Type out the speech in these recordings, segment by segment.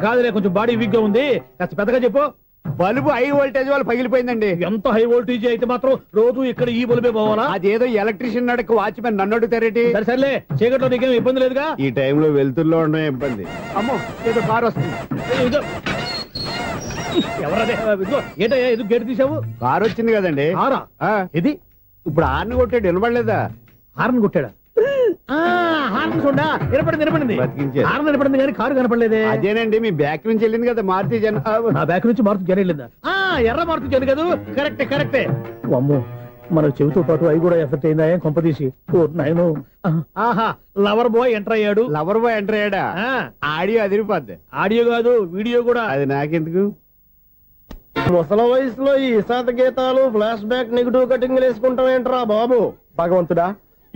కాదులే, కొంచెం body weak గా ఉంది, కాస్త పెద్దగా చెప్పు. బల్బు హై వోల్టేజ్ వాళ్ళు పగిలిపోయిందండి. ఎంత హై వోల్టేజ్ అయితే మాత్రం రోజు ఇక్కడ ఈ బల్బే పోవాలా? అదేదో ఎలక్ట్రీషియన్ నడక వాచ్మెన్ నన్ను అడుగుతారేటి? సరే చీకట్లో నీకేం ఇబ్బంది లేదుగా? ఈ టైంలో వెళ్తుల్లో ఉండడం ఇబ్బంది. అమ్మో ఏదో కారు వస్తుంది. ఎవరదే? ఏంటయ్యా ఎందుకు గేట్ తీసావు? కారు వచ్చింది కదండి. కారా? ఇది ఇప్పుడు హార్న్ కొట్టాడు, వినపడలేదా? హార్న్ కొట్టాడా? హార్న్ చూడా వినపడింది. హార్న్ వినపడింది కానీ కారు కనపడలేదే. అదేనండి మీ బ్యాక్ నుంచి వెళ్ళింది కదా మారుతి జన. నా బ్యాక్ నుంచి మారుతి జన వెళ్ళిందా? ఎర్ర మారుతి జన కదా. కరెక్టే. అమ్మో, మన చెవితో పాటు అవి కూడా ఎఫెక్ట్ అయిందా కొంపదీసి? ఆహా, లవర్ బాయ్ ఎంటర్ అయ్యాడు. లవర్ బాయ్ ఎంటర్ అయ్యాడా? ఆడియో అదిరిపోద్ది. ఆడియో కాదు, వీడియో కూడా. అది నాకెందుకు? ముసల వయసులో ఈ ఇసాత గీతాలు, ఫ్లాష్ బ్యాక్, నెగిటివ్ కటింగ్ వేసుకుంటాం ఏంట్రా బాబు? భగవంతుడా,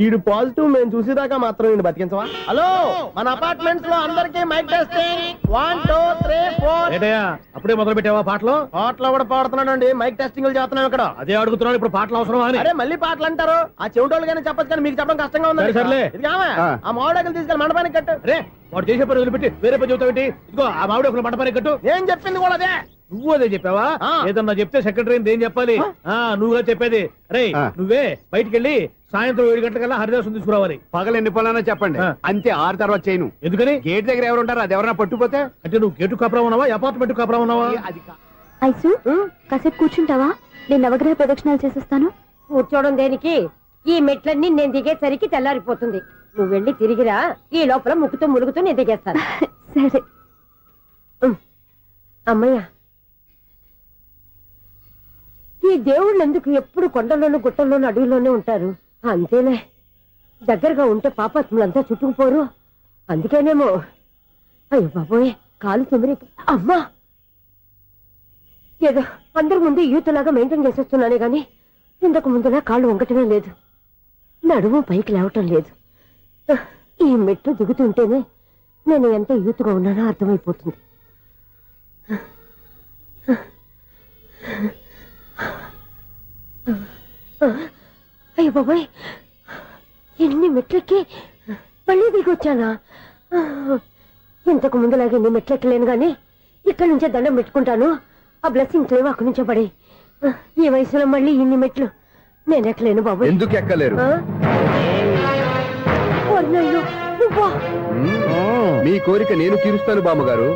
ఈడు పాజిటివ్ మేము చూసేదాకా మాత్రం ఈయన బతికించవా? హలో, మన అపార్ట్మెంట్స్ లో అందరికీ మైక్ టెస్టింగ్. 1 2 3 4. ఏంటయ్యా అప్పుడే మొదలు పెట్టావా పాటలు? పాటలు కూడా పాడుతున్నాడు అండి, మైక్ టెస్టింగ్ చేస్తున్నాం ఇక్కడ. అదే అడుగుతున్నాడు, ఇప్పుడు పాటలు అవసరమా అని. అరే మళ్ళీ పాటలు అంటారు, ఆ చెవిటోళ్ళు కానీ చెప్పచ్చు కానీ మీకు చెప్పడం కష్టంగా ఉంది. సర్లే. ఆ మామిడాకులు తీసుకెళ్ళి మండపానికి కట్టు. రే, వాడు చేసే పని వదిలిపెట్టి వేరే పని చెబుతావేంటి? ఇదిగో ఆ మామిడి ఒకరు మంటపానికి కట్టు. నేను చెప్పింది కూడా అదే. నువ్వు అదే చెప్పావా? ఏదన్నా చెప్తే సెక్రటరీ ఏం చెప్పాలి? నువ్వుగా చెప్పేది. రే, నువ్వే బయటికి వెళ్ళి సాయంత్రం 7 గంటలకల్లా హరిదాసు తీసుకురావాలి. పగలు ఎన్ని పనులన్నా చెప్పండి, అంతే. 6 తర్వాత చేయను. ఎందుకని? గేట్ దగ్గర ఎవరు ఉంటారు, అది ఎవరన్నా పట్టుపోతే. అంటే నువ్వు గేటు కాపురా ఉన్నావా, అపార్ట్మెంట్ కాపురా ఉన్నావా? ఐసు, కాసేపు కూర్చుంటావా? నేను నవగ్రహ ప్రదక్షిణాలు చేసేస్తాను. కూర్చోవడం దేనికి? ఈ మెట్లన్నీ నేను దిగేసరికి తెల్లారిపోతుంది. నువ్వు వెళ్ళి తిరిగిరా, ఈ లోపల ముక్కుతూ ములుగుతూ నేను దిగేస్తాను. సరే. అమ్మయ్య, ఈ దేవుళ్ళు ఎందుకు ఎప్పుడు కొండల్లోనూ గుట్టల్లోనూ అడవిలోనే ఉంటారు? అంతేలే, దగ్గరగా ఉంటే పాపాత్ములంతా చుట్టుకుపోరు. అందుకేనేమో. అయ్యో బాబోయ్, కాలు తిమిరి. అమ్మా, ఏదో అందరి ముందు యూత్లాగా మెయింటైన్ చేసేస్తున్నానే గాని ఇంతకు ముందులా కాళ్ళు వంకటమే లేదు, నడుము పైకి లేవటం లేదు. ఈ మెట్టు దిగుతుంటేనే నేను ఎంత యూత్గా ఉన్నానో అర్థమైపోతుంది. అయ్యో బాబాయ్, ఎన్ని మెట్లెక్కి మళ్ళీ దిగొచ్చానా? ఇంతకు ముందులాగే ఎన్ని మెట్లెక్కలేను గాని ఇక్కడి నుంచే దండం పెట్టుకుంటాను. ఆ బ్లెస్సింగ్ లేవు అక్కడి నుంచో పడి. ఈ వయసులో మళ్ళీ ఇన్ని మెట్లు నేను ఎక్కలేను బాబు. ఎందుకు ఎక్కలేరు? మీ కోరిక నేను తీరుస్తాను బామ్మగారు.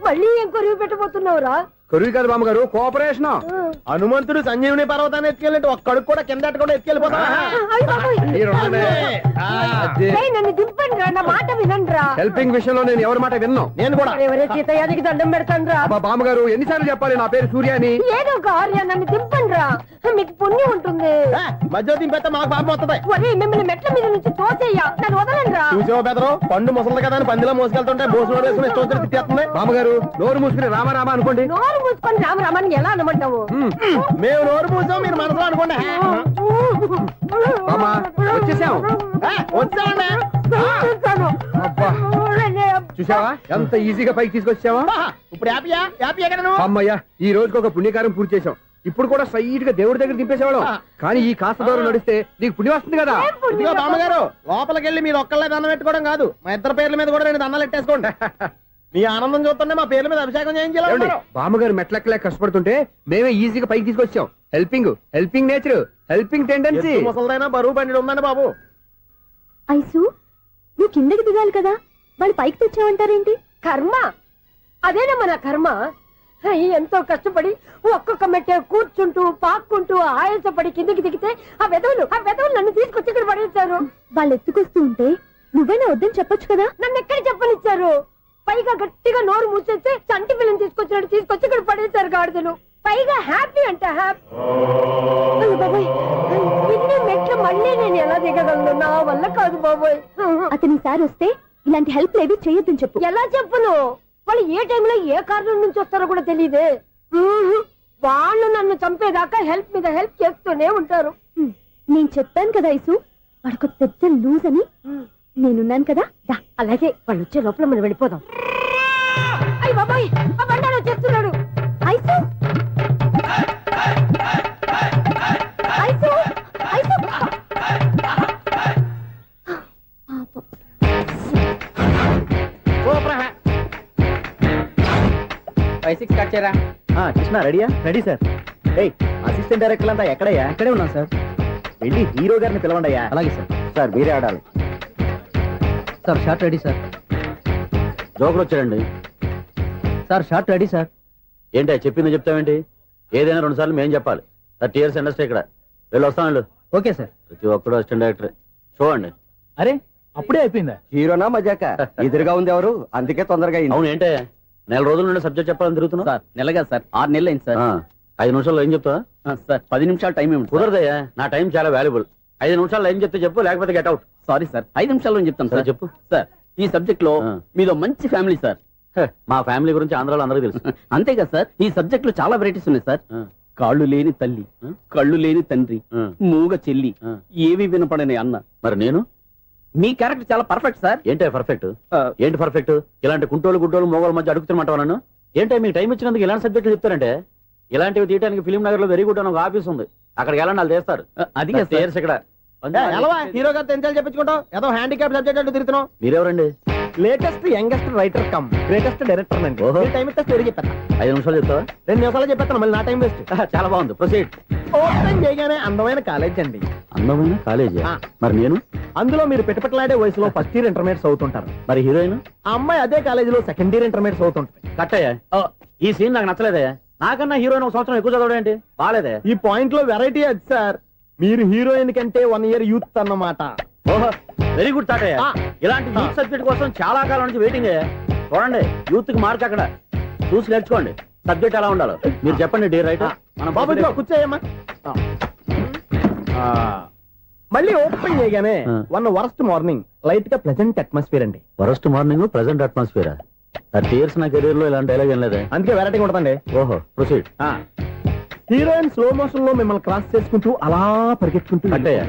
మళ్ళీ ఏం కొరివి పెట్టబోతున్నావురా? కొరివి కాదు బామ్మగారు, కోఆపరేషన్. హనుమంతుడు సంజీవుని పర్వతాన్ని ఎత్తుకెళ్ళినట్టు ఒక్కడికి కూడా కింద కూడా ఎత్తుకెళ్ళిపోతా. నన్ను దింపండి రా, నా మాట వినండిరా. హెల్పింగ్ విషయంలో నేను ఎవరి మాట విన్నాను. నేను కూడా ఎవరే సీతయ్యానికి దండం పెడతాను రా. బామ్మగారు ఎన్నిసార్లు చెప్పాలి నా పేరు సూర్య అని? ఏదో ఒక ఆర్య, నన్ను దింపండి రా, మీకు పుణ్యం ఉంటుంది. మధ్య దింపేస్తే మాకు పాపం వస్తుంది. ఒరే, మిమ్మల్ని మెట్ల మీద నుంచి తోసేయ్యా, నన్ను వదలండి రా. చూసావా బెదరు, పండు ముసలి కదా అని పందిలో మోసుకెళ్తుంటే భోజనం వేసుకుని ఇష్టం తిట్టేస్తుంది. బామ్మగారు నోరు మూసుకుని రామారామా అనుకోండి. నోరు మూసుకొని రామరామాన్ని ఎలా అనమంటావు? మేము నోరు మూసాం, మీరు మనసులో అనుకోండి. వచ్చేసాం. చూసావా ఎంత ఈజీగా పైకి తీసుకొచ్చావా? ఇప్పుడు హ్యాపీయా కదా నువ్వు? అమ్మయ్యా, ఈ రోజుకి ఒక పుణ్యకారం పూర్తి చేసాం. ఇప్పుడు కూడా స్ట్రైట్ గా దేవుడి దగ్గర దింపేసేవాళ్ళం. కానీ ఈ కాస్త దూరం నడిస్తే నీకు పుణ్యం వస్తుంది కదా. ఇదిగో బామ్మగారు, లోపలికి వెళ్ళి మీరు ఒక్కళ్ళే దండం పెట్టుకోవడం కాదు, మా ఇద్దరు పేర్ల మీద కూడా 2 దండాలు పెట్టేసుకోండి. మీ ఆనందం చూస్తుంటే మా పేర్ల మీద అభిషేకం చేయించాలి. బామ్మగారు మెట్లెక్కలే కష్టపడుతుంటే మేమే ఈజీగా పైకి తీసుకొచ్చాం. Helping nature, helping tendency. ముసలిదైనా బరువు బండి ఉందండి బాబు. ఐసు, నువ్వు కిందకి దిగాలి కదా, వాళ్ళు పైకి తెచ్చావంటారేంటి? కర్మ, అదేనమ్మా నా కర్మ. ఎంతో కష్టపడి ఒక్కొక్క మెట్టే కూర్చుంటూ పాక్కుంటూ ఆయాసపడి కిందికి దిగితే ఆ వెధవులు నన్ను తీసుకొచ్చి ఇక్కడ పడేశారు. వాళ్ళు ఎత్తుకొస్తూ ఉంటే నువ్వైనా వద్దని చెప్పొచ్చు కదా. నన్ను ఎక్కడ చెప్పనిచ్చారు? పైగా గట్టిగా నోరు మూసేస్తే చంటి పిల్లని తీసుకొచ్చి ఇక్కడ పడేశారు గాడిదలు. పైగా హ్యాపీ అంటే హ్యాపీ. బాబాయ్, ఇన్ని మెట్లు మళ్ళీ నేను ఎలా దిగగలను? నా వల్ల కాదు బాబాయ్. అతని సార్ వస్తే ఇలాంటి హెల్ప్ లేవి చేయొద్దని చెప్పు. ఎలా చెప్పును? వాళ్ళు ఏ టైంలో ఏ కారణం నుంచి వస్తారో కూడా తెలియదే. వాళ్ళు నన్ను చంపేదాకా హెల్ప్ మీద హెల్ప్ చేస్తూనే ఉంటారు. నేను చెప్పాను కదా ఐసు, వాడికి పెద్ద లూజ్ అని. నేనున్నాను కదా. అలాగే, వాళ్ళు వచ్చే లోపల మనం వెళ్ళిపోదాం. అయ్య బాబాయ్, ఆ బండారు చేస్తున్నాడు. Ice, ice, ice. 5-6 కట్ చేయరా. కృష్ణ రెడీయా? Ready sir. ఏయ్ అసిస్టెంట్ డైరెక్టర్ అంతా ఎక్కడయ్యా? ఇక్కడే ఉన్నాం సార్. వెళ్ళి హీరో గారిని పిలవండి అయ్యా. అలాగే సార్. సార్ మీరే ఆడాలి. Sir short ready sir. జోకులు వచ్చాడండి. Sir short ready sir. ఏంటి చెప్పింది చెప్తావేంటి? ఏదైనా 2 సార్లు మేం చెప్పాలి. 30 years ఇండస్ట్రీ ఇక్కడ. వెళ్ళి వస్తాం వెళ్ళు. Okay sir. ప్రతి ఒక్కడు అసిస్టెంట్ డైరెక్టర్. చూడండి. అరే అప్పుడే అయిపోయిందా? హీరోనా మజాక? ఎదురుగా ఉంది ఎవరు, అందుకే తొందరగా అయింది. అవును ఏంటే నెల రోజుల నుండి సబ్జెక్ట్ చెప్పాలని తిరుగుతున్నా? సార్ నెలగా సార్ 6 నెలలు అయింది సార్. 5 నిమిషాల్లో ఏం చెప్తా? సార్ 10 నిమిషాలు టైం ఏమి కుదరదయ్యా, నా టైం చాలా వాల్యుబుల్. 5 నిమిషాల్లో ఏం చెప్తే చెప్పు, లేకపోతే గెట్ అవుట్. సారీ సార్ 5 నిమిషాల్లో చెప్తాను సార్. చెప్పు. సార్ ఈ సబ్జెక్ట్ లో మీదో మంచి ఫ్యామిలీ సార్. మా ఫ్యామిలీ గురించి ఆంధ్రాలో అందరికీ తెలుసు. అంతే కదా సార్, ఈ సబ్జెక్ట్ లో చాలా వెరైటీస్ ఉన్నాయి సార్. కాళ్ళు లేని తల్లి, కళ్ళు లేని తండ్రి, మూగ చెల్లి, ఏవి వినపడని అన్న. మరి నేను మీ క్యారెక్టర్ చాలా పర్ఫెక్ట్ సార్. ఏంటే పర్ఫెక్ట్? ఏంటి పర్ఫెక్ట్? ఇలాంటి కుంటోళ్ళు గుడ్డోళ్ళు మోగోళ్ళ మధ్య అడుగుతున్నమాట నన్ను. ఏంటంటే మీకు టైం ఇచ్చినందుకు ఇలాంటి సబ్జెక్టులు చెప్తారంటే? ఇలాంటివి తీయడానికి ఫిలిం నగర్ లో వెరీ గుడ్ అని ఒక ఆఫీస్ ఉంది, అక్కడికి వెళ్ళండి, వాళ్ళు చేస్తారు. అది కాదు సార్. ఇక్కడ హీరో గారితో ఎంత చెప్పించుకుంటావు? ఏదో హ్యాండిక్యాప్ సబ్జెక్ట్ అంటూ తిరుగుతున్నావు. మీరెవరండి? Latest youngest writer cum greatest director అండి. ఓహో. టైం ఇస్తే స్టోరీ చెప్పేస్తా. 5 నిమిషాలు చెప్తావా? 2 నిమిషాలు చెప్పేస్తాను, మళ్ళీ నా టైం వేస్ట్. చాలా బాగుంది, ప్రొసీడ్. ఓపెన్ చేయగానే అందమైన కాలేజ్ అండి. అందమైన కాలేజీ. మరి నేను? అందులో మీరు పెట్టుపట్లాడే వయసులో ఫస్ట్ ఇయర్ ఇంటర్మీడియట్స్ అవుతుంటారు. మరి హీరోయిన్? ఆ అమ్మాయి అదే కాలేజీలో సెకండ్ ఇయర్ ఇంటర్మీడియట్స్ అవుతుంటారు. కట్టయ్యా, ఈ సీన్ నాకు నచ్చలేదే. నాకన్నా హీరోయిన్ 1 సంవత్సరం ఎక్కువ చదవడం ఏంటి? బాలేదే. ఈ పాయింట్ లో వెరైటీ అది సార్. మీరు హీరోయిన్ కంటే 1 year యూత్ అన్నమాట. ఓహో, వెరీ గుడ్ తాటయ్య. ఇలాంటి యూత్ సబ్జెక్ట్ కోసం చాలా కాలం నుంచి వెయిటింగ్. చూడండి, యూత్ కి మార్క్ అక్కడ. చూసి నేర్చుకోండి సబ్జెక్ట్ ఎలా ఉండాలో. మీరు చెప్పండి డీర్ రైటర్. మన బాబు ఇదిగో కూర్చోయమ్మా. మళ్ళీ ఓపెన్ చేయగానే 1 worst మార్నింగ్ లైట్ గా ప్లెజెంట్ అట్మాస్ఫియర్ అండి. Worst morning present atmosphere. 30 years నా కెరీర్ లో ఇలాంటి డైలాగ్ ఏం లేదే. అందుకే వెరైటీ ఉంటుందండి. ఓహో, ప్రొసీడ్. హీరోయిన్ స్లో మోషన్ లో మిమ్మల్ని క్రాస్ చేసుకుంటూ అలా పరిగెత్తుకుంటూ కట్టయ్య,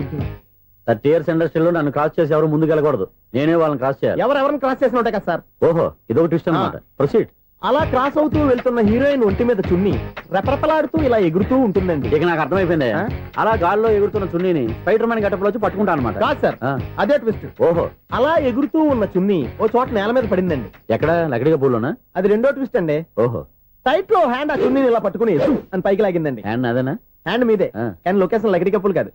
30 years ఇండస్ట్రీలో నన్ను క్రాస్ చేసి ఎవరు ముందుకు వెళ్ళకూడదు, నేనే వాళ్ళని క్రాస్ చేయాలి. ఎవరెవరిని క్రాస్ చేసిన ఉంటాయి కదా సార్. ఓహో, ఇదొక ట్విస్ట్ అన్నమాట. ప్రొసీడ్. అలా క్రాస్ అవుతూ వెళ్తున్న హీరోయిన్ ఒంటి మీద చున్ని రెపరెపలాడుతూ ఇలా ఎగురుతూ ఉంటుందండి. ఇక నాకు అర్థమైపోయింది. అలా గాల్లో ఎగురుతున్న చున్నీని స్పైడర్ మ్యాన్ గట్టపులో వచ్చి పట్టుకుంటా అనమాట. కాదు సార్, అదే ట్విస్ట్. ఓహో, అలా ఎగురుతూ ఉన్న చున్ని ఓ చోట నేల మీద పడిందండి. ఎక్కడ? లకడిగా పూల్లోనా? అది రెండో ట్విస్ట్ అండి. ఓహో, టైట్ లో హ్యాండ్ ఆ చున్నీని ఇలా పట్టుకుని అని పైకి లాగిందండి. హ్యాండ్ అదేనా? హ్యాండ్ మీదే, కానీ లొకేషన్ లకడి కప్పులు కాదు.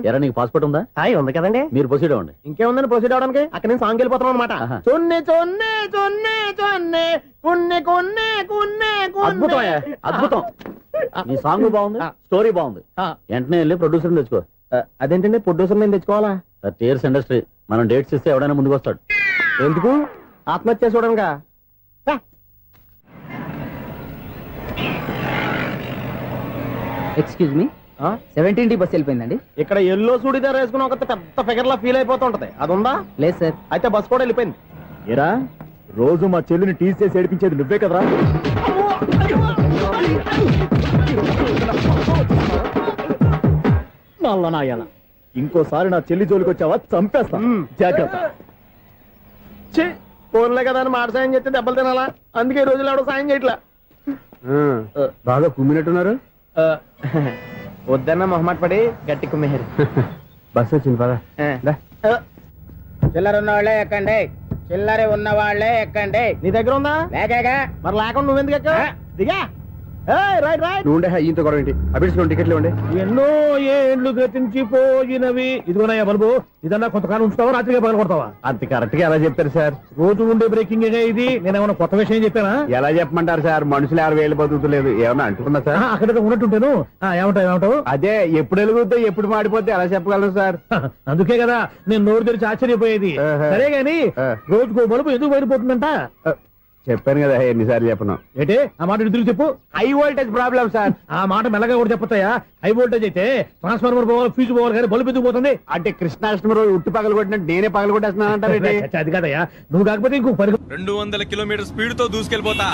ఎరా, నీకు పాస్పోర్ట్ ఉందా? హాయ్ ఉంది కదండి. మీరు ప్రొసీడ్ అవ్వండి. ఇంకేముందని ప్రొసీడ్ అవడానికి? అక్కడ నేను సాంగ్ వెళ్ళిపోతాను అనమాట. చొన్నే చొన్నే చొన్నే చొన్నే కున్నే కున్నే కున్నే అద్భుతం, అద్భుతం. నీ సాంగ్ బాగుంది, స్టోరీ బాగుంది. వెంటనే వెళ్ళి ప్రొడ్యూసర్ తెచ్చుకో. అదేంటండి ప్రొడ్యూసర్ నేను తెచ్చుకోవాలా? 30 years ఇండస్ట్రీ, మనం డేట్స్ ఇస్తే ఎవడైనా ముందుకు వస్తాడు. ఎందుకు? ఆత్మహత్య చూడనుగా. Excuse me, 17D bus వెళ్ళిపోయిందండి. ఇక్కడ ఎల్లో చూడిదార్ వేసుకుని ఒక పెద్ద ఫిగర్ లా ఫీల్ అయిపోతుంటది, అది ఉందా? లేదు సార్. అయితే బస్ కూడా వెళ్ళిపోయింది. ఏరా, రోజు మా చెల్లిని టీస్ చేసి ఏడిపించేది నువ్వే కదరా? నల్ల నాయాల, ఇంకోసారి నా చెల్లి జోలికి వచ్చావా చంపేస్తా, జాగ్రత్త. ఫోన్లే కదా అని మాట సాయం చేస్తే దెబ్బలు తినాలా? అందుకే ఈ రోజులు ఎవడో సాయం చేయట్లా. బాగా కుమ్మినట్టున్నారు. వద్దన్న మొహమాట పడి గట్టి కుమ్మేరు. బస్ వచ్చింది పదా. చిల్లర ఉన్న వాళ్ళే ఎక్కండి, చిల్లర ఉన్న వాళ్ళే ఎక్కండి. నీ దగ్గర ఉందా? లేకగా మరి లేకుండా నువ్వెందుకు ఎక్కావు? దిగా. Right right. నువ్వు ఉండే ఈయంతో గొడవ ఏంటి? అభిడ్స్ టికెట్లు ఇవ్వండి. ఎన్నో ఏండ్లు గతించిపోయినవి. ఇదిగోనయ్యా బల్బు, ఇదన్నా కొంతకాలం ఉంచుతావా, రాత్రిగా పగల కొడతావా? అంత కరెక్ట్ గా ఎలా చెప్తారు సార్? రోజు ఉండే బ్రేకింగ్ ఇది. నేనేమన్నా కొత్త విషయం చెప్పానా? ఎలా చెప్పమంటారు సార్? మనుషులు 60,000 బతుకుతలేదు, ఏమన్నా అంటున్నా సార్? అక్కడ ఉన్నట్టుంటాను. ఏమంటావు? అదే ఎప్పుడు వెలుగుతో ఎప్పుడు మాడిపోతే ఎలా చెప్పగలరు సార్? అందుకే కదా నేను నోరు తెరిచి ఆశ్చర్యపోయేది. సరే గాని రోజుకో బలుపు ఎందుకు బయటపోతుందంట? చెప్పాను కదా ఎన్నిసార్లు చెప్పను. ఏంటే ఆ మాట ఎదురు చెప్పు. High voltage problem sir. ఆ మాట మెల్లగా కూడా చెప్పొస్తాయా? హై వోల్టేజ్ అయితే ట్రాన్స్ఫార్మర్ పోవాలి, ఫ్యూజ్ పోవాలి, కానీ బల్బు ఎందుకు పోతుంది? అంటే కృష్ణాష్టమి రోజు ఉట్టి పగలు కొట్టినట్టు నేనే పగలు కొట్టేస్తున్నానంటారు. అది కాదయ్యా, నువ్వు కాకపోతే ఇంకో 200 కిలోమీటర్ స్పీడ్ తో దూసుకెళ్ళిపోతా.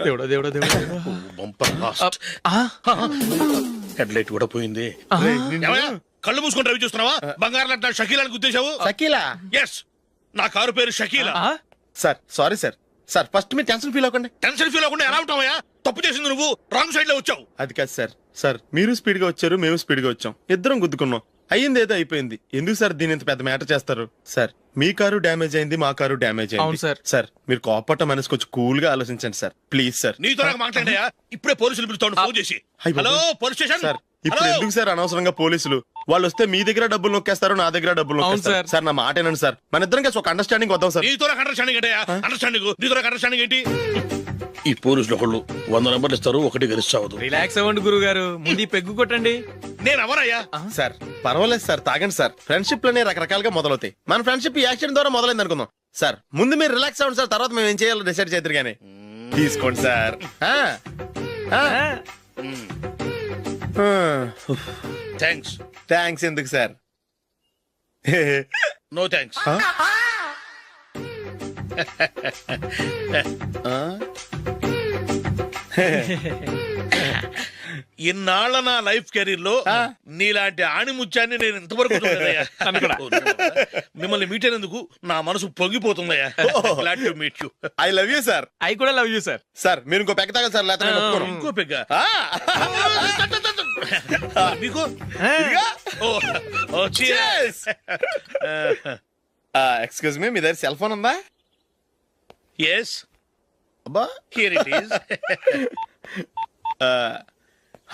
దేవుడా దేవుడా దేవుడా, బంపర్ లాస్ట్. హెడ్ లైట్ కూడా పోయింది. కళ్ళు మూసుకొని రవి చూస్తున్నావా? బంగారం లాంటి షకీలాని గుర్తించావు? షకీలా? ఎస్, నా కారు పేరు Shakeela. Sir sorry sir. Sir first మీరు టెన్షన్ ఫీల్ అవ్వకండి. టెన్షన్ ఫీల్ అవ్వకుండా ఎలా ఉంటావయ్యా? తప్పు చేసింది నువ్వు, రాంగ్ సైడ్ లో వచ్చావు. అది కాదు సార్. సార్ మీరు స్పీడ్ గా వచ్చారు, మేము స్పీడ్ గా వచ్చాం, ఇద్దరం గుద్దుకున్నాం. అయ్యింది ఏదో అయిపోయింది, ఎందుకు సార్ దీని ఇంత పెద్ద మ్యాటర్ చేస్తారు? సార్ మీ కారు డ్యామేజ్ అయింది, మా కారు డ్యామేజ్ అయింది. సార్ మీరు కోపట్ట మనసు కొంచెం కూల్ గా ఆలోచించండి సార్, ప్లీజ్ సార్. నీతో నాకు మాట్లాడాయా? ఇప్పుడే పోలీసులు పిలుస్తాను, ఫోన్ చేసి. Hello police station. సార్ ఇప్పుడు ఎందుకు సార్ అనవసరంగా పోలీసులు? వాళ్ళు వస్తే మీ దగ్గర డబ్బులు నొక్కేస్తారు, నా దగ్గర డబ్బులు నొక్కేస్తారు. సార్ నా మాట ఏనండి సార్, మన ఇద్దరం కలిసి ఒక అండర్స్టాండింగ్ వద్దాం సార్. నీతో నాకు అండర్స్టాండింగ్ ఏంటయ్యా? అండర్స్టాండింగ్ నీతో నాకు అండర్స్టాండింగ్ ఏంటి? ఈ పోలీసులు ఒకళ్ళు 100 నెంబర్లు ఇస్తారు, ఒకటి గెలిచావదు. రిలాక్స్ అవ్వండి గురువు గారు, ముందు ఈ పెగ్గు కొట్టండి. నేను ఎవరయ్యా? సార్ పర్వాలేదు సార్, తాగండి సార్. ఫ్రెండ్షిప్ లోనే రకరకాలుగా మొదలవుతాయి. మన ఫ్రెండ్షిప్ ఈ యాక్సిడెంట్ ద్వారా మొదలైంది అనుకుందాం. సార్ ముందు మీరు రిలాక్స్ అవ్వండి సార్, తర్వాత మేము ఏం చేయాలో డిసైడ్ చేద్దరు గానీ. తీసుకోండి సార్. థ్యాంక్స్. థ్యాంక్స్ ఎందుకు సార్? No thanks. ఇన్నాళ్ళ నా లైఫ్ కెరీర్ లో నీలాంటి ఆణిముత్యాన్ని నేను ఇంతవరకు చూడలేదయ్యా. మిమ్మల్ని మీట్ అయినందుకు నా మనసు పొంగిపోతుందయ్యా. Glad to meet you. I love you sir. I కూడా లవ్ యూ సార్. సార్ మీరు ఇంకో పెక్క తాగండి సార్, లేకపోతే నేను ఒప్పుకోను. ఇంకో పెగ్గ మీకు? ఎక్స్క్యూజ్ మీ, మీ దగ్గర సెల్ ఫోన్ ఉందా? ఎస్, అబ్బా here it is.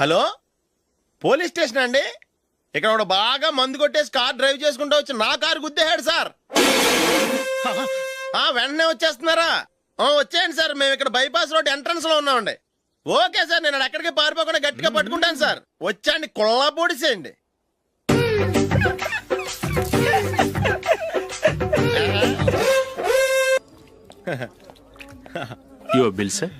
Hello police station అండి. ఇక్కడ ఒకడు బాగా మందు కొట్టేసి కార్ డ్రైవ్ చేసుకుంటూ వచ్చి నా కారు గుద్దేశాడు సార్. వెంటనే వచ్చేస్తున్నారా? వచ్చేయండి సార్, మేము ఇక్కడ బైపాస్ రోడ్ ఎంట్రన్స్ లో ఉన్నామండి. ఓకే సార్, నేను ఎక్కడికి పారిపోకుండా గట్టిగా పట్టుకుంటాను సార్. వచ్చాండి, కుళ్ళ పొడిసేయండి. Your bill sir.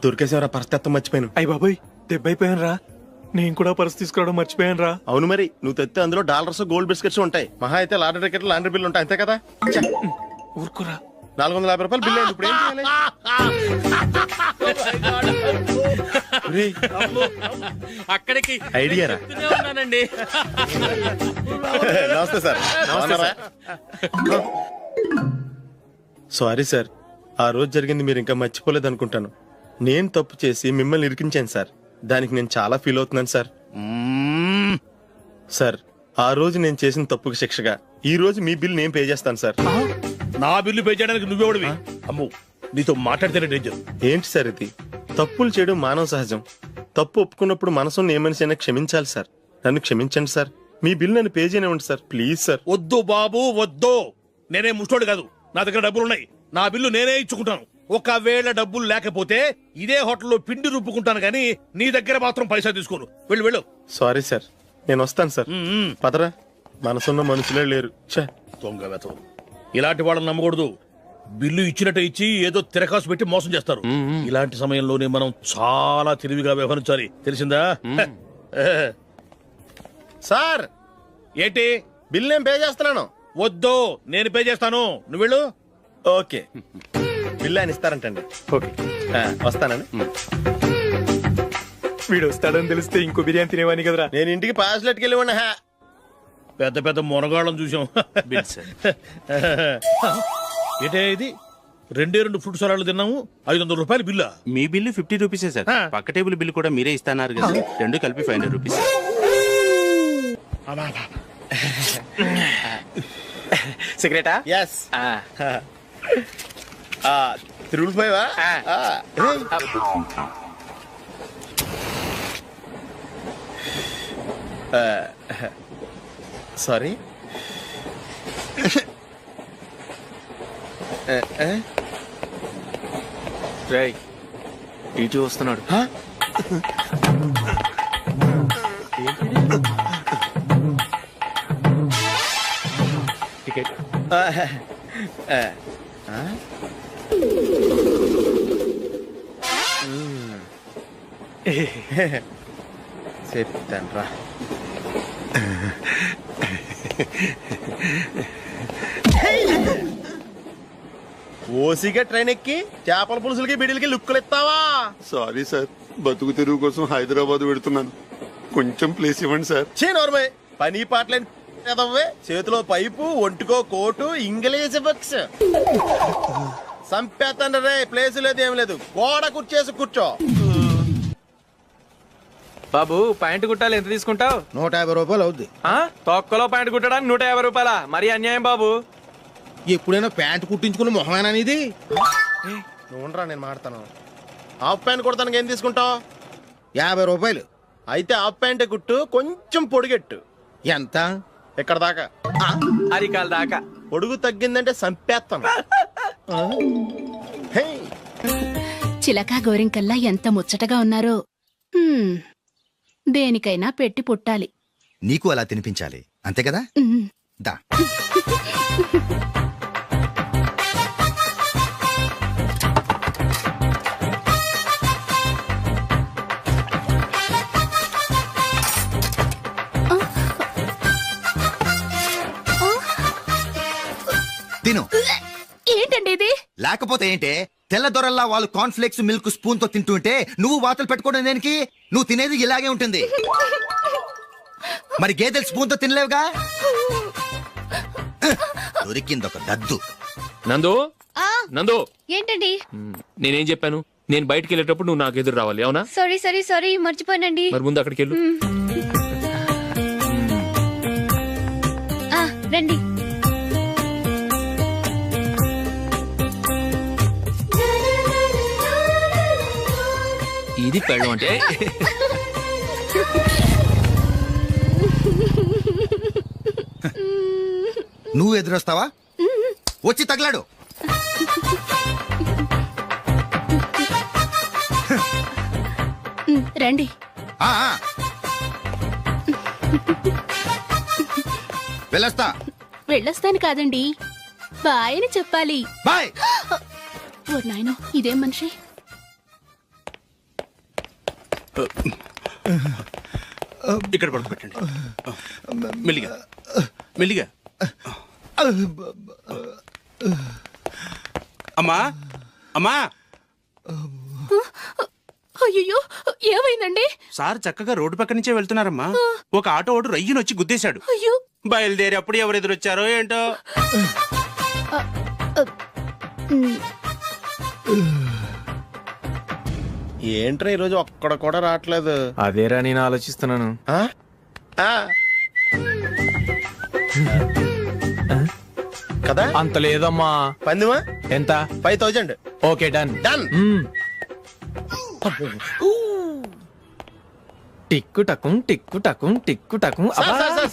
దొరికేసేవరా, పరిస్థితి మర్చిపోయాను. అయ్య బాబాయ్, దెబ్బైపోయాను రా. నేను కూడా పర్స్ తీసుకురావడం మర్చిపోయాను రా. అవును మరి, నువ్వు తెస్తే అందులో డాలర్స్ గోల్డ్ బిస్కెట్స్ ఉంటాయి. మహా అయితే లాటరీ టికెట్ లాండ్రీ బిల్లు ఉంటాయి, అంతే కదా. ఊరుకురా. 450 రూపాయలు బిల్లు అయింది. ఇప్పుడు ఏం చేయాలి? ఒరేయ్, అక్కడికి ఐడియా రా. ఉన్నానండి. నమస్తే సార్. సారీ సార్, ఆ రోజు జరిగింది మీరు ఇంకా మర్చిపోలేదు అనుకుంటాను. నేను తప్పు చేసి మిమ్మల్ని ఇరికించాను సార్, దానికి నేను చాలా ఫీల్ అవుతున్నాను సార్. సార్ ఆ రోజు నేను చేసిన తప్పుకి శిక్షగా ఈ రోజు మీ బిల్ నేను పే చేస్తాను సార్. నా బిల్లు పే చేయడానికి నువ్వెవడివి? అమ్మో, నీతో మాట్లాడితేనే డేంజర్. ఏంటి సార్ ఇది? తప్పులు చేయడం మానవ సహజం. తప్పు ఒప్పుకున్నప్పుడు మనసుని ఏ మనిషి అయినా క్షమించాలి సార్. నన్ను క్షమించండి సార్, మీ బిల్ నన్ను పే చేయనివ్వండి సార్, ప్లీజ్ సార్. వద్దు బాబు వద్దు, నేనే ముష్టోడు కాదు. నా దగ్గర డబ్బులున్నాయి, నా బిల్లు నేనే ఇచ్చుకుంటాను. ఒకవేళ డబ్బులు లేకపోతే ఇదే హోటల్లో పిండి రుబ్బుకుంటాను, కానీ నీ దగ్గర మాత్రం పైసా తీసుకోను. వెళ్ళు వెళ్ళు. సారీ సార్, నేను వస్తాను సార్. పదరా, మనసున్న మనుషులే లేరు. దొంగ వెతవు, ఇలాంటి వాళ్ళని నమ్మకూడదు. బిల్లు ఇచ్చినట్టు ఇచ్చి ఏదో తిరకాసు పెట్టి మోసం చేస్తారు. ఇలాంటి సమయంలోనే మనం చాలా తెలివిగా వ్యవహరించాలి, తెలిసిందా? సార్ ఏంటి? బిల్ నేను పే చేస్తున్నాను. వద్దు, నేను పే చేస్తాను, నువ్వు వెళ్ళు. ఓకే, బిల్ ఆయన ఇస్తారంటండి. ఓకే, వస్తానండి. వీడు వస్తాడని తెలిస్తే ఇంకో బిర్యానీ తినేవాని కదరా. నేను ఇంటికి పాస్లెట్కి వెళ్ళి ఉన్నా. పెద్ద పెద్ద మునగాళ్ళం చూసాం. Bill sir. ఏటే ఇది? 2 ఫ్రూట్ సలాడ్లు తిన్నాము, 500 రూపాయలు బిల్లా? మీ బిల్లు 50 రూపీసే సార్. పక్క టేబుల్ బిల్లు కూడా మీరే ఇస్తాన్నారు కదా, రెండు కలిపి 500 రూపీస్. సిగరెటా? ఎస్. 3 సారీ. రేయ్, ఇటు వస్తున్నాడు. టికెట్. చెప్తాను రా. ఓసిగా ట్రైన్ ఎక్కి చేపల పులుసులకి బిడిలకి లుక్కులు ఇస్తావా? సారీ సార్, బతుకు తెరువు కోసం హైదరాబాద్ పెడుతున్నాను, కొంచెం ప్లేస్ ఇవ్వండి సార్. చే నోర్మే, పని పాటలేని చేతిలో పైపు, ఒంటికో కోటు, ఇంగ్లీష్ బుక్స్. సంపేతండ్రి రే, ప్లేస్ లేదు ఏం లేదు, గోడ కుర్చేసి కూర్చో. బాబు ప్యాంట్ కుట్టాలి, ఎంత తీసుకుంటావు? 150 రూపాయలు అవుద్ది. తొక్కలో ప్యాంట్ కుట్టడానికి 150 రూపాయల? మరి అన్యాయం బాబు. ఎప్పుడైనా ప్యాంట్ కుట్టించుకున్న మొహమేనా ఇది? నువ్వురా, నేను మాడతాను. హాఫ్ ప్యాంట్ కుడతానికి ఏం తీసుకుంటావు? 50 రూపాయలు. అయితే హాఫ్ ప్యాంటే కుట్టు, కొంచెం పొడిగెట్టు. ఎంత? ఎక్కడ దాకా? అరికాల దాకా. పొడుగు తగ్గిందంటే సంపేస్తాను. హే, చిలకా గోరింకల్లా ఎంత ముచ్చటగా ఉన్నారో. దేనికైనా పెట్టి పుట్టాలి. నీకు అలా తినిపించాలి, అంతే కదా? దా. తిను. ఏంటండి ఇది? లేకపోతే ఏంటే, తెల్ల దొరల్లా వాళ్ళు కార్న్ఫ్లేక్స్ మిల్క్ స్పూన్ తో తింటుంటే నువ్వు వాతలు పెట్టుకోవడం దేనికి? నువ్వు తినేది ఇలాగే ఉంటుంది. మరి గేదెలు స్పూన్ తో తినలేవుగా. దొరికింది ఒక దద్దు. నందు, నందు, ఏంటండి? నేనేం చెప్పాను? నేను బయటికి వెళ్ళేటప్పుడు నువ్వు నాకు ఎదురు రావాలి, అవునా? సారీ మర్చిపోయానండి. మరి ముందు అక్కడికి వెళ్ళు. రండి. ఇది పెళ్ళం అంటే. నువ్వు ఎదురొస్తావా? వచ్చి తగలాడు. రండి. ఆ, ఆ. వెళ్ళొస్తా. వెళ్ళొస్తాను కాదండి, బాయ్ అని చెప్పాలి. బాయ్. ఓ నాయనో, ఇదేం మనిషి? ఇక్కడ పడుకోబెట్టండి. మెల్లిగా మెల్లిగా. అమ్మా, అమ్మా. అయ్యో, ఏమైందండి? సార్ చక్కగా రోడ్డు పక్క నుంచే వెళ్తున్నారమ్మా. ఒక ఆటో ఓడు రయ్యను వచ్చి గుద్దేశాడు. అయ్యో. బయలుదేరి అప్పుడు ఎవరు ఎదురొచ్చారో ఏంటో. ఏంట్రా ఈరోజు ఒక్కడ కూడా రావట్లేదు? అదేరా నేను ఆలోచిస్తున్నాను. ఆ? ఆ. కదా అంత లేదమ్మా. పందిమా ఎంత? 5000. Okay, done. డన్. టిక్కు టకుం టిక్కు టకుం టిక్కు టకుం.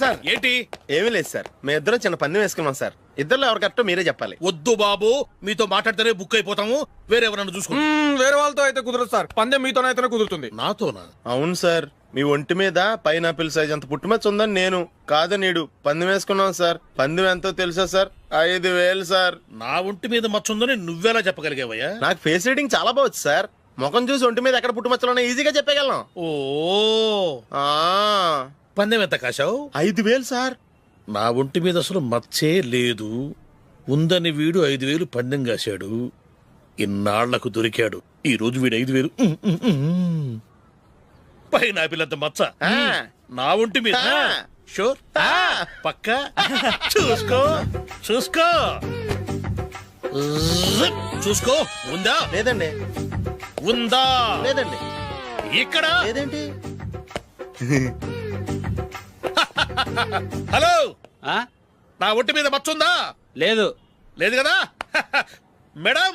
సార్ ఏంటి? ఏమీ లేదు సార్, మేము ఇద్దరం చిన్న పందెం వేసుకున్నాం సార్. ఇద్దరులో ఎవరు కరెక్టో మీరే చెప్పాలి. వద్దు బాబు, మీతో మాట్లాడితేనే బుక్ అయిపోతాము. వేరే ఎవరన్నా చూసుకుంటాం. వేరే వాళ్ళతో అయితే కుదరదు సార్, పందెం మీతోనైతేనే కుదురుతుంది. నాతోనా? అవును సార్, మీ ఒంటి మీద పైనాపిల్ సైజ్ అంత పుట్టుమచ్చ ఉందని నేను కాదు నీడు పందెం వేసుకున్నాం సార్. పందెం ఎంతో తెలుసా సార్? 5000 సార్. నా ఒంటి మీద మచ్చ ఉందని నువ్వెలా చెప్పగలిగావయ్యా? నాకు ఫేస్ రీడింగ్ చాలా బాగుంది సార్. ముఖం చూసి ఒంటి మీద ఎక్కడ పుట్టుమచ్చలో ఈజీగా చెప్పగలను. ఓ, ఆ, పందెం ఎంత కాశావు? 5000 సార్. నా ఒంటి మీద అసలు మచ్చే లేదు. ఉందని వీడు 5000 పందెం కాశాడు. ఇన్నాళ్లకు దొరికాడు. ఈ రోజు వీడు 5000. పైనాపిల్ అంత మచ్చ నా ఒంటి మీద. షూర్, పక్క. చూసుకో చూసుకో చూసుకో. ఉందా? లేదండి. ఉందా? లేదండి. ఇక్కడ లేదేంటి? హలో, నా ఒంటి మీద మచ్చ ఉందా? లేదు. లేదు కదా? మేడం,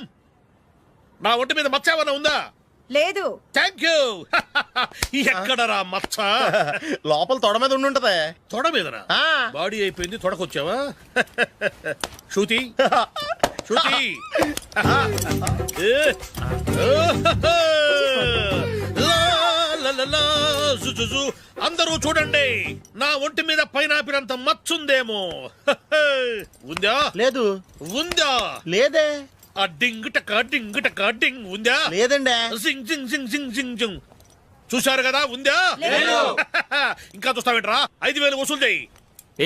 నా ఒంటి మీద మచ్చ ఏమన్నా ఉందా? లేదు. Thank you. ఎక్కడరా మచ్చ? లోపల తొడ మీద ఉండుంటదే. తొడ మీదనా? బాడీ అయిపోయింది, తొడకొచ్చావా? శృతి, శృతి. అందరూ చూడండి, నా ఒంటి మీద పైనాపిల్ అంత మచ్చుందేమో. ఉందా? లేదు. ఉందా? లేదే. ఆ డింగ్ టక డింగ్ టక డింగ్ ఉందా? లేదండి. సింగ్ సింగ్ సింగ్ సింగ్ సింగ్ సింగ్. చూశారు కదా? ఉందా? ఇంకా చూస్తావేంట్రా? 5000 వసూలు చేయి.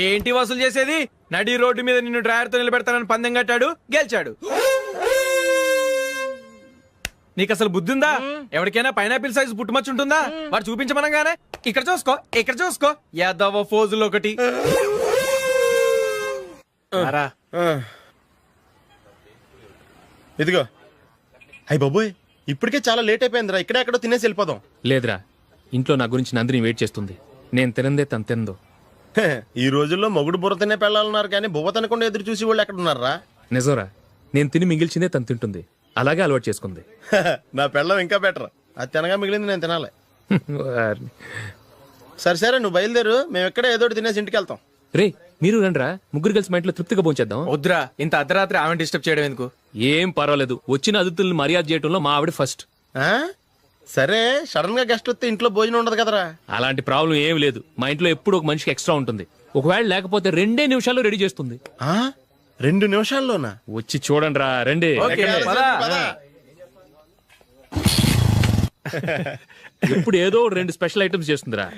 ఏంటి వసూలు చేసేది? నడి రోడ్డు మీద నిన్ను డ్రైవర్ తో నిలబెడతానని పందెం కట్టాడు, గెలిచాడు. నీకు అసలు బుద్ధి ఉందా? ఎవరికైనా పైనాపిల్ సైజ్ పుట్టుమచ్చు ఉంటుందా? వాడు చూపించమనగానే ఇక్కడ చూసుకో, ఇక్కడ చూసుకో. యాదవ ఫోజులు ఒకటి. ఇదిగో అయ్యి బాబోయ్ ఇప్పటికే చాలా లేట్ అయిపోయిందిరా ఇక్కడే ఎక్కడో తినేసి వెళ్ళిపోదాం. లేదురా, ఇంట్లో నా గురించి నందిని వెయిట్ చేస్తుంది. నేను తినందే తను తిందో. హే, ఈ రోజుల్లో మొగుడు బుర్ర తినే పెళ్ళాలన్నారు కానీ బువ్వ తినకుండా ఎదురు చూసి వాళ్ళు ఎక్కడ ఉన్నారా? నిజంరా, నేను తిని మిగిల్చిందే తను తింటుంది. అలాగే అలవాటు చేసుకుంది. నా పెళ్ళం ఇంకా బెటర్. అది తినగా మిగిలింది నేను తినాలి. సరే సరే నువ్వు బయలుదేరు, మేము ఎక్కడ ఏదో ఒకటి తినేసి ఇంటికి వెళ్తాం. రే మీరు రండిరా, ముగ్గురు కలిసి మా ఇంట్లో తృప్తిగా పోంచేద్దాం. వద్దురా, ఇంత అర్ధరాత్రి ఆమె డిస్టర్బ్ చేయడం ఎందుకు? ఏం పర్వాలేదు, వచ్చిన అతిథులను మర్యాద చేయడంలో మా ఆవిడ ఫస్ట్. ఆ? సరే సడన్ గా గెస్ట్ వస్తే ఇంట్లో భోజనం ఉండదు కదరా? అలాంటి ప్రాబ్లం ఏం లేదు. మా ఇంట్లో ఎప్పుడు ఒక మనిషికి ఎక్స్ట్రా ఉంటుంది. ఒకవేళ లేకపోతే 2 నిమిషాల్లో రెడీ చేస్తుంది. 2 నిమిషాల్లోనా? వచ్చి చూడండి రా, రండి. పద. ఇప్పుడు ఏదో 2 స్పెషల్ ఐటమ్స్ చేస్తుందిరా.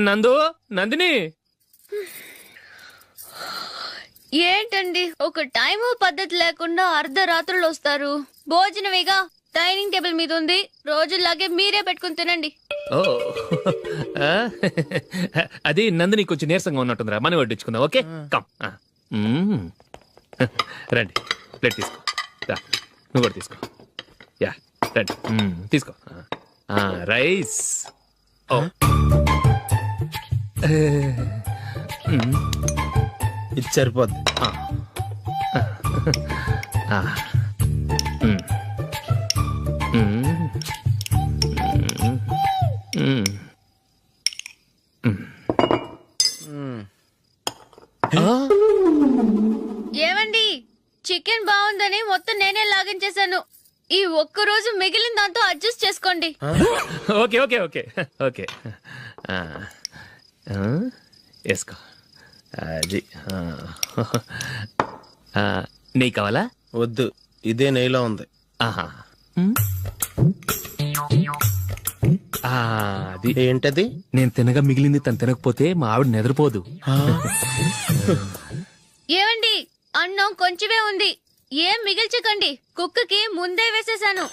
నందు, నందిని, ఏంటండి ఒక టైము పద్ధతి లేకుండా అర్ధరాత్రులు వస్తారు? భోజనమేగా డైనింగ్ టేబుల్ మీద ఉంది, రోజుల్లాగే మీరే పెట్టుకుని తినండి. ఓ అది నందిని కొంచెం నీరసంగా ఉన్నట్టుందిరా, మనం వడ్డించుకుందాం. Okay come. రండి, ప్లేట్ తీసుకో. రా, నువ్వు కూడా తీసుకో. యా రండి, తీసుకో. రైస్. ఓ ఇది సరిపోద్ది. ఏమండి, చికెన్ బాగుందని మొత్తం నేనే లాగించేశాను. ఈ ఒక్క రోజు మిగిలిన దాంతో అడ్జస్ట్ చేసుకోండి. ఓకే ఓకే ఓకే ఓకే వేసుకో. అది నెయ్యి కావాలా? వద్దు, ఇదే నెయ్యిలో ఉంది. ఆహా, అది ఏంటది? నేను తినగా మిగిలింది తను తినకపోతే మా ఆవిడ నిద్రపోదు. ఏమండి, అన్నం కొంచెమే ఉంది, ఏం మిగిల్చకండి. కుక్కకి ముందే వేసేసాను.